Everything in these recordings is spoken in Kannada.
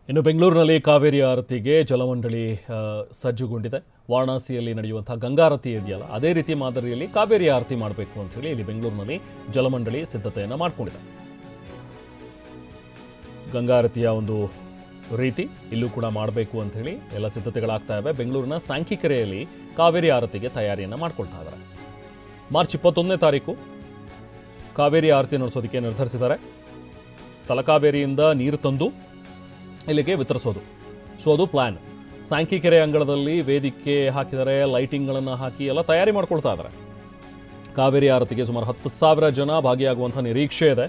ಇನ್ನು ಬೆಂಗಳೂರಿನಲ್ಲಿ ಕಾವೇರಿ ಆರತಿಗೆ ಜಲಮಂಡಳಿ ಸಜ್ಜುಗೊಂಡಿದೆ. ವಾರಣಾಸಿಯಲ್ಲಿ ನಡೆಯುವಂತಹ ಗಂಗಾರತಿ ಇದೆಯಲ್ಲ, ಅದೇ ರೀತಿ ಮಾದರಿಯಲ್ಲಿ ಕಾವೇರಿ ಆರತಿ ಮಾಡಬೇಕು ಅಂತ ಹೇಳಿ ಇಲ್ಲಿ ಬೆಂಗಳೂರಿನಲ್ಲಿ ಜಲಮಂಡಳಿ ಸಿದ್ಧತೆಯನ್ನು ಮಾಡಿಕೊಂಡಿದೆ. ಗಂಗಾರತಿಯ ಒಂದು ರೀತಿ ಇಲ್ಲೂ ಕೂಡ ಮಾಡಬೇಕು ಅಂತ ಹೇಳಿ ಎಲ್ಲ ಸಿದ್ಧತೆಗಳಾಗ್ತಾ ಇವೆ. ಬೆಂಗಳೂರಿನ ಸಾಂಖ್ಯಿಕೆರೆಯಲ್ಲಿ ಕಾವೇರಿ ಆರತಿಗೆ ತಯಾರಿಯನ್ನು ಮಾಡ್ಕೊಳ್ತಾ ಇದ್ದಾರೆ. ಮಾರ್ಚ್ 21ನೇ ತಾರೀಕು ಕಾವೇರಿ ಆರತಿ ನಡೆಸೋದಕ್ಕೆ ನಿರ್ಧರಿಸಿದ್ದಾರೆ. ತಲಕಾವೇರಿಯಿಂದ ನೀರು ತಂದು ಇಲ್ಲಿಗೆ ವಿತರಿಸೋದು. ಸೊ ಅದು ಪ್ಲಾನ್. ಸಾಂಖ್ಯಿಕೆರೆ ಅಂಗಳದಲ್ಲಿ ವೇದಿಕೆ ಹಾಕಿದರೆ, ಲೈಟಿಂಗ್ಗಳನ್ನು ಹಾಕಿ ಎಲ್ಲ ತಯಾರಿ ಮಾಡ್ಕೊಳ್ತಾ ಇದ್ದಾರೆ. ಕಾವೇರಿ ಆರತಿಗೆ ಸುಮಾರು 10,000 ಜನ ಭಾಗಿಯಾಗುವಂಥ ನಿರೀಕ್ಷೆ ಇದೆ.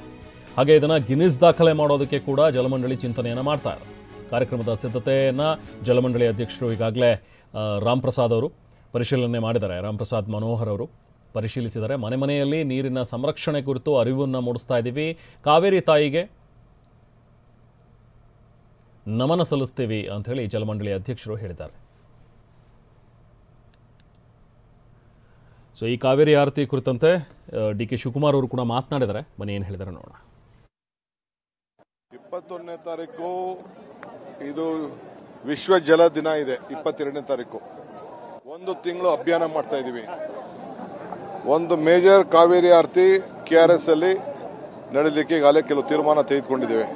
ಹಾಗೆ ಇದನ್ನು ಗಿನ್ನಿಸ್ ದಾಖಲೆ ಮಾಡೋದಕ್ಕೆ ಕೂಡ ಜಲಮಂಡಳಿ ಚಿಂತನೆಯನ್ನು ಮಾಡ್ತಾ ಇದೆ. ಕಾರ್ಯಕ್ರಮದ ಸಿದ್ಧತೆಯನ್ನು ಜಲಮಂಡಳಿ ಅಧ್ಯಕ್ಷರು ಈಗಾಗಲೇ ರಾಮ್ ಪ್ರಸಾದ್ ಅವರು ಪರಿಶೀಲನೆ ಮಾಡಿದ್ದಾರೆ. ರಾಮ್ ಪ್ರಸಾದ್ ಮನೋಹರ್ ಅವರು ಪರಿಶೀಲಿಸಿದ್ದಾರೆ. ಮನೆ ಮನೆಯಲ್ಲಿ ನೀರಿನ ಸಂರಕ್ಷಣೆ ಕುರಿತು ಅರಿವನ್ನು ಮೂಡಿಸ್ತಾ ಇದ್ದೀವಿ. ಕಾವೇರಿ ತಾಯಿಗೆ ನಮನ ಸಲ್ಲಿಸ್ತೀವಿ ಅಂತ ಹೇಳಿ ಜಲಮಂಡಳಿ ಅಧ್ಯಕ್ಷರು ಹೇಳಿದ್ದಾರೆ. ಸೊ ಈ ಕಾವೇರಿ ಆರತಿ ಕುರಿತಂತೆ ಡಿ.ಕೆ. ಶಿವಕುಮಾರ್ ಅವರು ಕೂಡ ಮಾತನಾಡಿದ್ದಾರೆ. ಬನ್ನಿ ಏನು ಹೇಳಿದ್ದಾರೆ ನೋಡೋಣ. 21ನೇ ತಾರೀಕು ಇದು ವಿಶ್ವ ಜಲ ದಿನ ಇದೆ. 22ನೇ ತಾರೀಕು ಒಂದು ತಿಂಗಳು ಅಭಿಯಾನ ಮಾಡ್ತಾ ಇದ್ದೀವಿ. ಒಂದು ಮೇಜರ್ ಕಾವೇರಿ ಆರತಿ KRS ಅಲ್ಲಿ ನಡೆಯಲಿಕ್ಕೆ ಈಗಾಗಲೇ ಕೆಲವು ತೀರ್ಮಾನ ತೆಗೆದುಕೊಂಡಿದ್ದೇವೆ.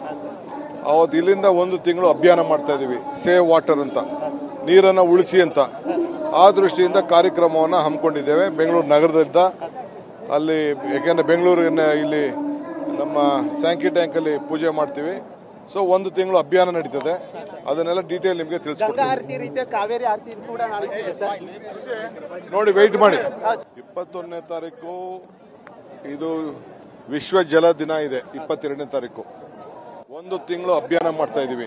ಅವತ್ತು ಇಲ್ಲಿಂದ ಒಂದು ತಿಂಗಳು ಅಭಿಯಾನ ಮಾಡ್ತಾ ಇದ್ದೀವಿ. ಸೇವ್ ವಾಟರ್ ಅಂತ, ನೀರನ್ನು ಉಳಿಸಿ ಅಂತ. ಆ ದೃಷ್ಟಿಯಿಂದ ಕಾರ್ಯಕ್ರಮವನ್ನು ಹಮ್ಮಿಕೊಂಡಿದ್ದೇವೆ ಬೆಂಗಳೂರು ನಗರದಿಂದ. ಅಲ್ಲಿ ಯಾಕೆಂದರೆ ಬೆಂಗಳೂರಿನ ಇಲ್ಲಿ ನಮ್ಮ ಸ್ಯಾಂಕಿ ಟ್ಯಾಂಕಲ್ಲಿ ಪೂಜೆ ಮಾಡ್ತೀವಿ. ಸೊ ಒಂದು ತಿಂಗಳು ಅಭಿಯಾನ ನಡೀತದೆ. ಅದನ್ನೆಲ್ಲ ಡೀಟೇಲ್ ನಿಮಗೆ ತಿಳಿಸ್ಕೊಡ್ತೀವಿ. ನೋಡಿ, ವೆಯ್ಟ್ ಮಾಡಿ. 21ನೇ ತಾರೀಕು ಇದು ವಿಶ್ವ ಜಲ ದಿನ ಇದೆ. 22ನೇ ತಾರೀಕು ಒಂದು ತಿಂಗಳು ಅಭಿಯಾನ ಮಾಡ್ತಾ ಇದ್ದೀವಿ.